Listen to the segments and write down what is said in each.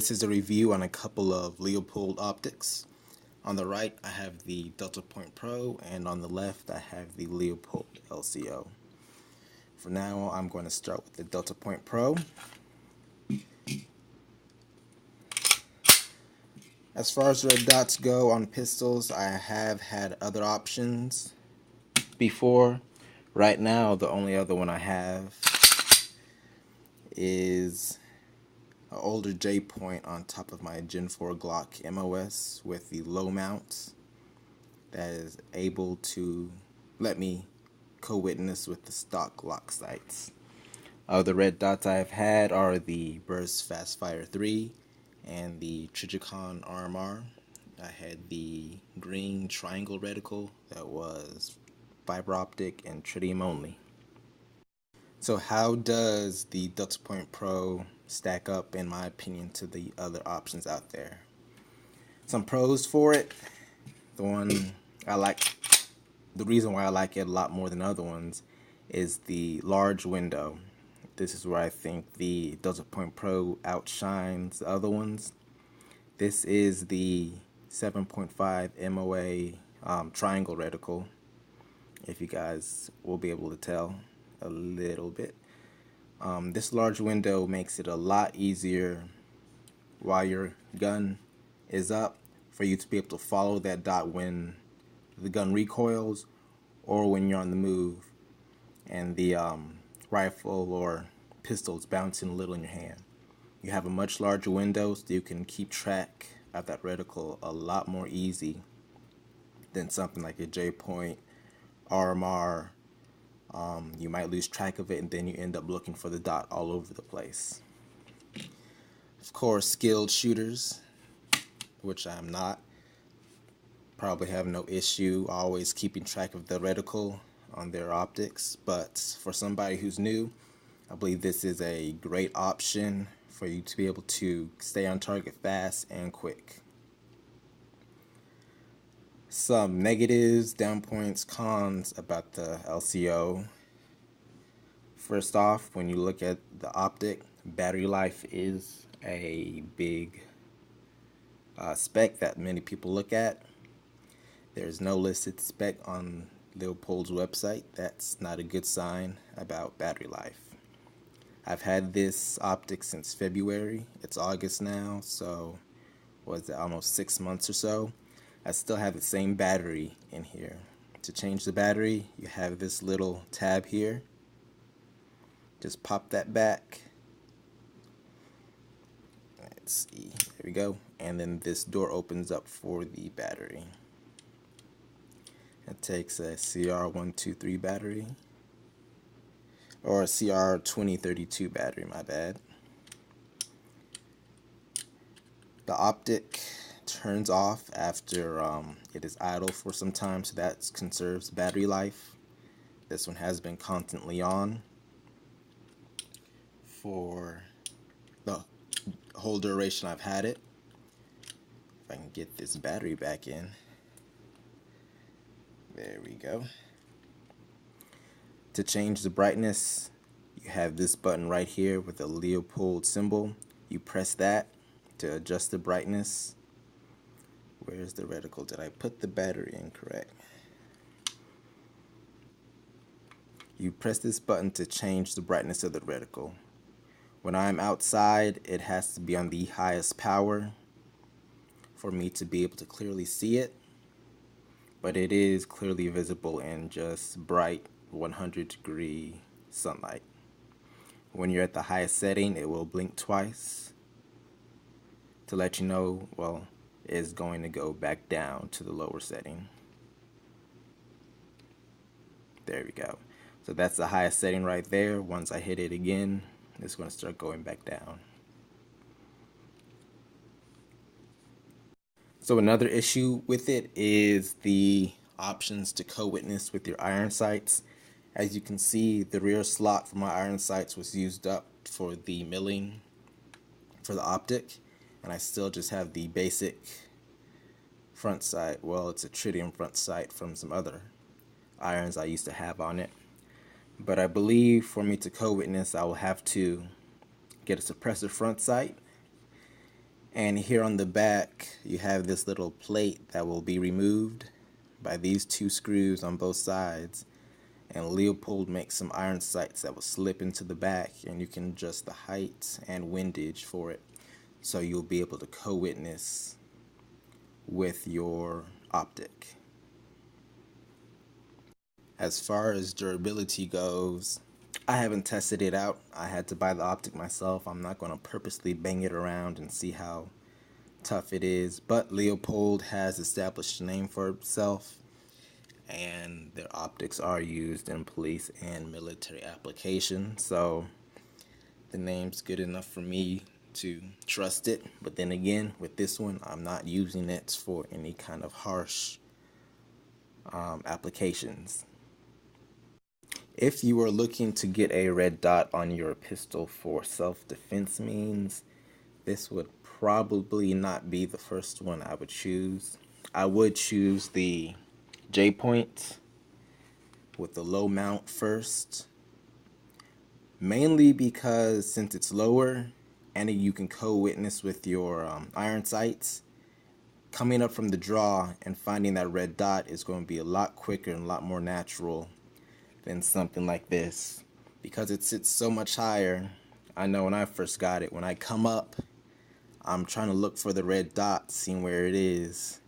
This is a review on a couple of Leupold optics. On the right I have the Deltapoint Pro, and on the left I have the Leupold LCO. For now I'm going to start with the Deltapoint Pro. As far as red dots go on pistols, I have had other options before. Right now the only other one I have is an older J point on top of my Gen 4 Glock MOS with the low mount that is able to let me co-witness with the stock Glock sights. The red dots I've had are the Burst Fastfire 3 and the Trijicon RMR. I had the green triangle reticle that was fiber optic and tritium only. So how does the Deltapoint Pro stack up, in my opinion, to the other options out there? Some pros for it. The one I like, the reason why I like it a lot more than other ones is the large window. This is where I think the Deltapoint Pro outshines the other ones. This is the 7.5 MOA triangle reticle, if you guys will be able to tell a little bit. This large window makes it a lot easier while your gun is up for you to be able to follow that dot when the gun recoils or when you're on the move and the rifle or pistol is bouncing a little in your hand. You have a much larger window, so you can keep track of that reticle a lot more easy than something like a J point, RMR. You might lose track of it and then you end up looking for the dot all over the place. Of course, skilled shooters, which I'm not, probably have no issue always keeping track of the reticle on their optics, but for somebody who's new, I believe this is a great option for you to be able to stay on target fast and quick. Some negatives, down points, cons about the LCO. First off, when you look at the optic, battery life is a big spec that many people look at. There's no listed spec on Leupold's website. That's not a good sign about battery life. I've had this optic since February. It's August now, so was it almost 6 months or so? I still have the same battery in here. To change the battery, you have this little tab here. Just pop that back. Let's see, there we go. And then this door opens up for the battery. It takes a CR123 battery, or a CR2032 battery, my bad. The optic turns off after it is idle for some time, so that conserves battery life. This one has been constantly on for the whole duration I've had it. If I can get this battery back in. There we go. To change the brightness, you have this button right here with the Leupold symbol. You press that to adjust the brightness. Where's the reticle? Did I put the battery in correct? You press this button to change the brightness of the reticle. When I'm outside, it has to be on the highest power for me to be able to clearly see it, but it is clearly visible in just bright 100-degree sunlight. When you're at the highest setting, it will blink twice to let you know, well, it's going to go back down to the lower setting. There we go. So that's the highest setting right there. Once I hit it again, it's going to start going back down. So another issue with it is the options to co-witness with your iron sights. As you can see, the rear slot for my iron sights was used up for the milling for the optic, and I still just have the basic front sight. Well, it's a tritium front sight from some other irons I used to have on it. But I believe for me to co-witness, I will have to get a suppressor front sight And here on the back, you have this little plate that will be removed by these two screws on both sides. And Leupold makes some iron sights that will slip into the back, and you can adjust the height and windage for it. So you'll be able to co-witness with your optic. As far as durability goes, I haven't tested it out. I had to buy the optic myself. I'm not going to purposely bang it around and see how tough it is. But Leupold has established a name for itself, and their optics are used in police and military applications. So the name's good enough for me to trust it. But then again, with this one, I'm not using it for any kind of harsh applications. If you are looking to get a red dot on your pistol for self-defense means, this would probably not be the first one I would choose. I would choose the J-Point with the low mount first, mainly because since it's lower and you can co-witness with your iron sights, coming up from the draw and finding that red dot is going to be a lot quicker and a lot more natural than something like this, because it sits so much higher. I know when I first got it, when I come up, I'm trying to look for the red dot, seeing where it is,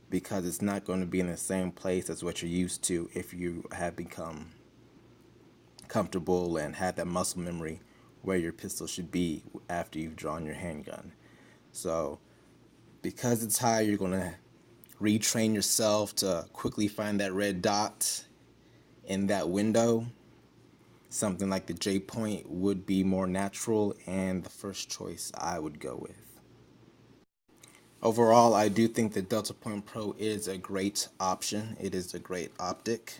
because it's not going to be in the same place as what you're used to if you have become comfortable and have that muscle memory where your pistol should be after you've drawn your handgun. So because it's high, you're going to retrain yourself to quickly find that red dot in that window. Something like the J-Point would be more natural and the first choice I would go with. Overall, I do think the Deltapoint Pro is a great option. It is a great optic.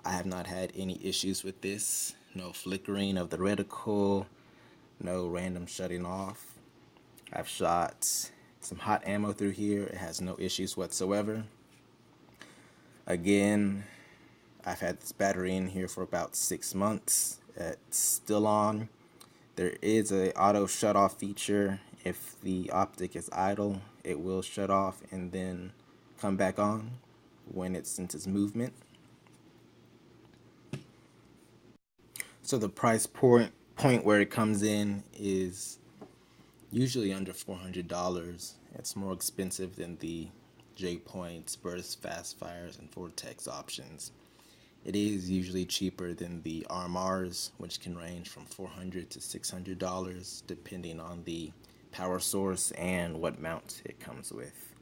I have not had any issues with this. No flickering of the reticle, no random shutting off. I've shot some hot ammo through here. It has no issues whatsoever. Again, I've had this battery in here for about 6 months. It's still on. There is a auto shut off feature. If the optic is idle, it will shut off and then come back on when it senses movement. So the price point where it comes in is usually under $400. It's more expensive than the J-Points, Burst, Fast Fires, and Vortex options. It is usually cheaper than the RMRs, which can range from $400 to $600 depending on the power source and what mount it comes with.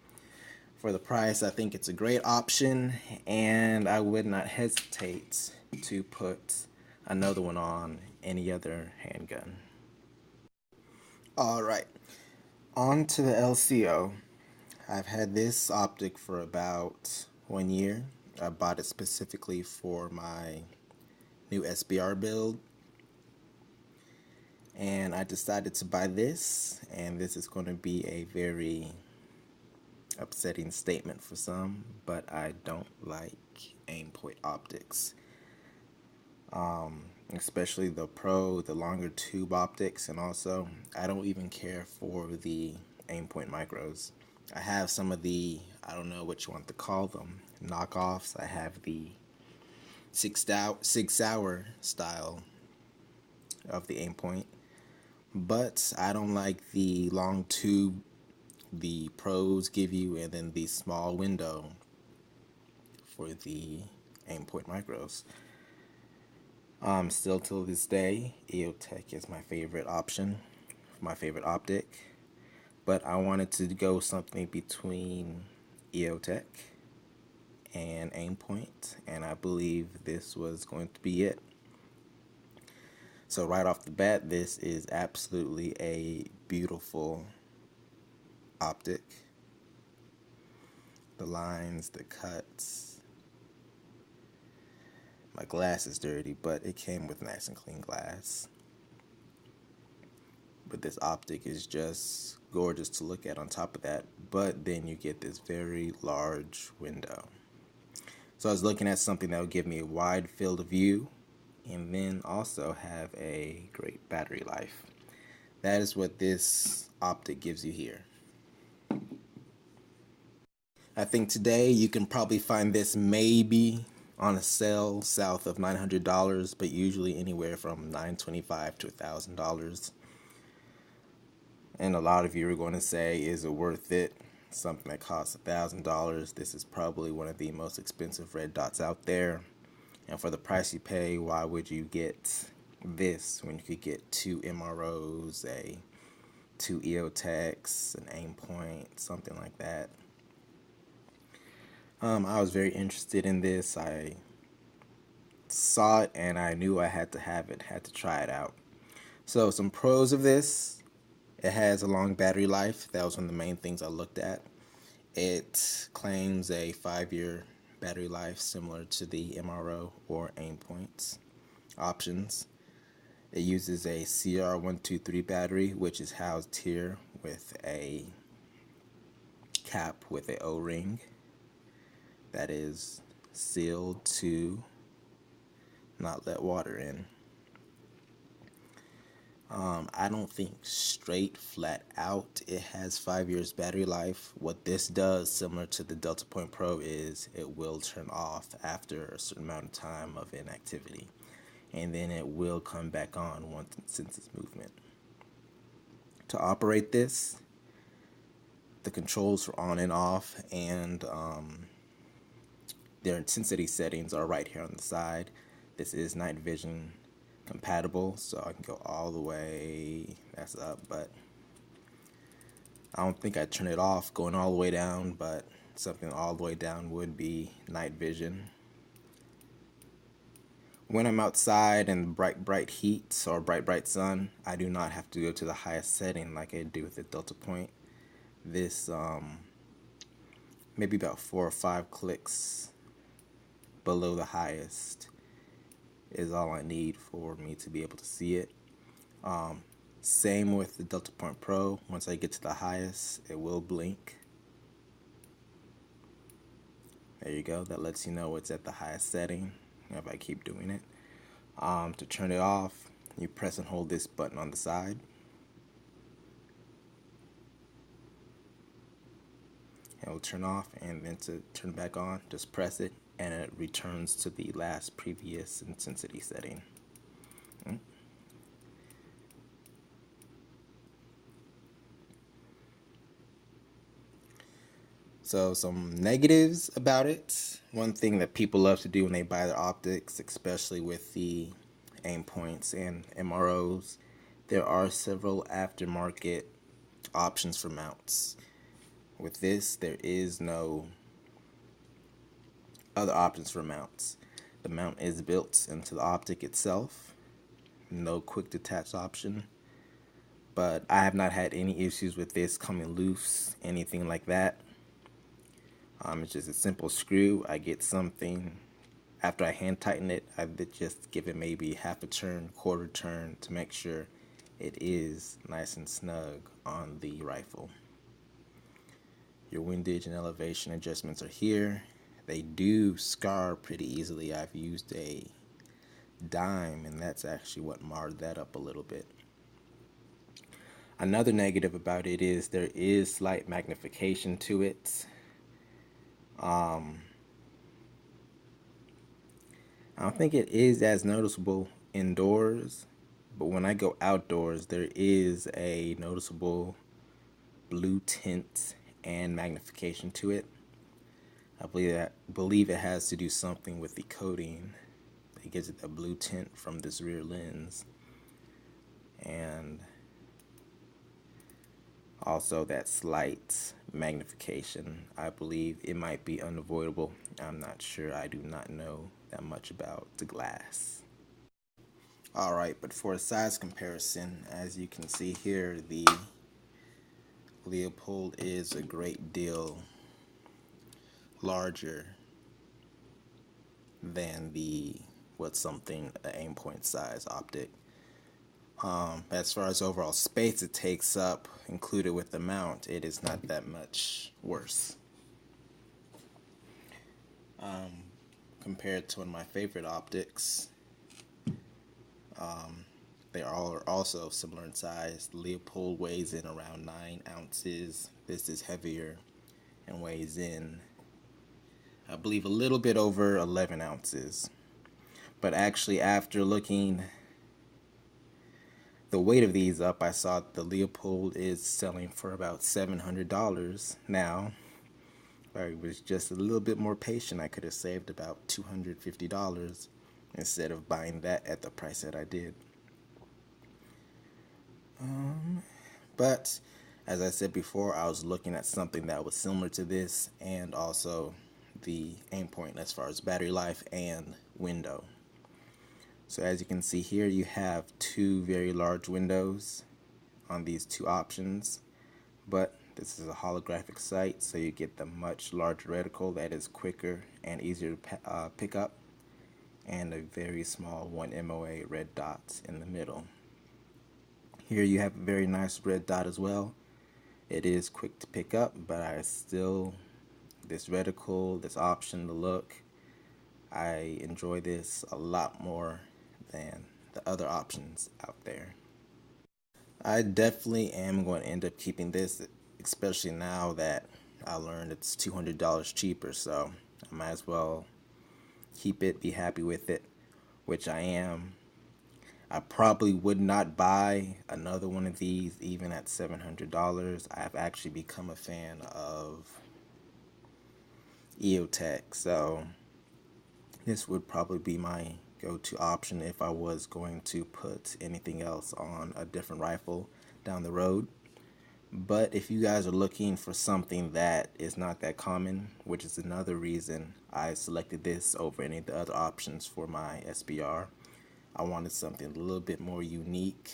For the price, I think it's a great option, and I would not hesitate to put another one on any other handgun. Alright, on to the LCO. I've had this optic for about 1 year. I bought it specifically for my new SBR build. And I decided to buy this, and this is going to be a very upsetting statement for some, but I don't like aim point optics. Especially the Pro, the longer tube optics, and also I don't even care for the aim point micros. I have some of the, I don't know what you want to call them, knockoffs. I have the 6 hour style of the aim point, but I don't like the long tube the Pros give you and then the small window for the aim point micros. Still till this day, EOTech is my favorite option, my favorite optic, but I wanted to go something between EOTech and Aimpoint, and I believe this was going to be it. So right off the bat, this is absolutely a beautiful optic. The lines, the cuts. My glass is dirty, but it came with nice and clean glass. But this optic is just gorgeous to look at on top of that, but then you get this very large window. So I was looking at something that would give me a wide field of view and then also have a great battery life. That is what this optic gives you here. I think today you can probably find this maybe on a sale south of $900, but usually anywhere from $925 to $1,000. And a lot of you are going to say, is it worth it? Something that costs $1,000. This is probably one of the most expensive red dots out there. And for the price you pay, why would you get this when you could get two MROs, two EOTechs, an aim point, something like that? I was very interested in this. I saw it and I knew I had to have it, had to try it out. So some pros of this: it has a long battery life. That was one of the main things I looked at. It claims a 5-year battery life similar to the MRO or aim points options. It uses a CR123 battery, which is housed here with a cap with a O-ring that is sealed to not let water in. I don't think straight flat out it has 5 years battery life. What this does, similar to the Deltapoint Pro, is it will turn off after a certain amount of time of inactivity, and then it will come back on once it senses movement. To operate this, the controls for on and off and their intensity settings are right here on the side. This is night vision compatible, so I can go all the way, that's up, but I don't think I'd turn it off going all the way down, but something all the way down would be night vision. When I'm outside in bright heat or bright sun, I do not have to go to the highest setting like I do with the Deltapoint. This maybe about 4 or 5 clicks below the highest is all I need for me to be able to see it. Same with the Deltapoint Pro. Once I get to the highest, it will blink. There you go. That lets you know it's at the highest setting if I keep doing it. To turn it off, you press and hold this button on the side. It will turn off, and then to turn back on, just press it and it returns to the last previous intensity setting. So some negatives about it. One thing that people love to do when they buy their optics, especially with the aim points and MROs, there are several aftermarket options for mounts. With this, there is no other options for mounts. The mount is built into the optic itself. No quick detach option. But I have not had any issues with this coming loose, anything like that. It's just a simple screw. I get something. After I hand tighten it, I just give it maybe half a turn, quarter turn to make sure it is nice and snug on the rifle. Your windage and elevation adjustments are here. They do scar pretty easily. I've used a dime, and that's actually what marred that up a little bit. Another negative about it is there is slight magnification to it. I don't think it is as noticeable indoors, but when I go outdoors, there is a noticeable blue tint and magnification to it. I believe it has to do something with the coating that gives it a blue tint from this rear lens, and also that slight magnification. I believe it might be unavoidable. I'm not sure. I do not know that much about the glass. Alright, but for a size comparison, as you can see here, the Leupold is a great deal larger than the an aim point size optic. As far as overall space it takes up, included with the mount, it is not that much worse. Compared to one of my favorite optics, They are also similar in size. The Leupold weighs in around 9 ounces. This is heavier and weighs in, I believe, a little bit over 11 ounces. But actually, after looking the weight of these up, I saw the Leupold is selling for about $700 now. If I was just a little bit more patient, I could have saved about $250 instead of buying that at the price that I did. But as I said before, I was looking at something that was similar to this and also the aim point as far as battery life and window. So as you can see here, you have two very large windows on these two options, but this is a holographic sight, so you get the much larger reticle that is quicker and easier to pick up, and a very small 1 MOA red dot in the middle. Here you have a very nice red dot as well. It is quick to pick up, but this reticle, this option, the look, I enjoy this a lot more than the other options out there. I definitely am going to end up keeping this, especially now that I learned it's $200 cheaper, so I might as well keep it, be happy with it, which I am. I probably would not buy another one of these even at $700. I've actually become a fan of EOTech, so this would probably be my go-to option if I was going to put anything else on a different rifle down the road. But if you guys are looking for something that is not that common, which is another reason I selected this over any of the other options for my SBR, I wanted something a little bit more unique.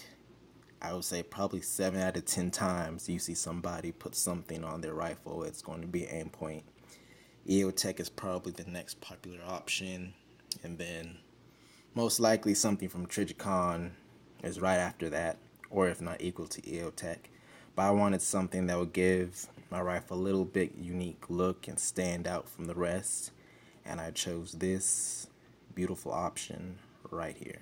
I would say probably 7 out of 10 times you see somebody put something on their rifle, it's going to be aim point. EOTech is probably the next popular option, and then most likely something from Trijicon is right after that, or if not equal to EOTech. But I wanted something that would give my rifle a little bit unique look and stand out from the rest, and I chose this beautiful option right here.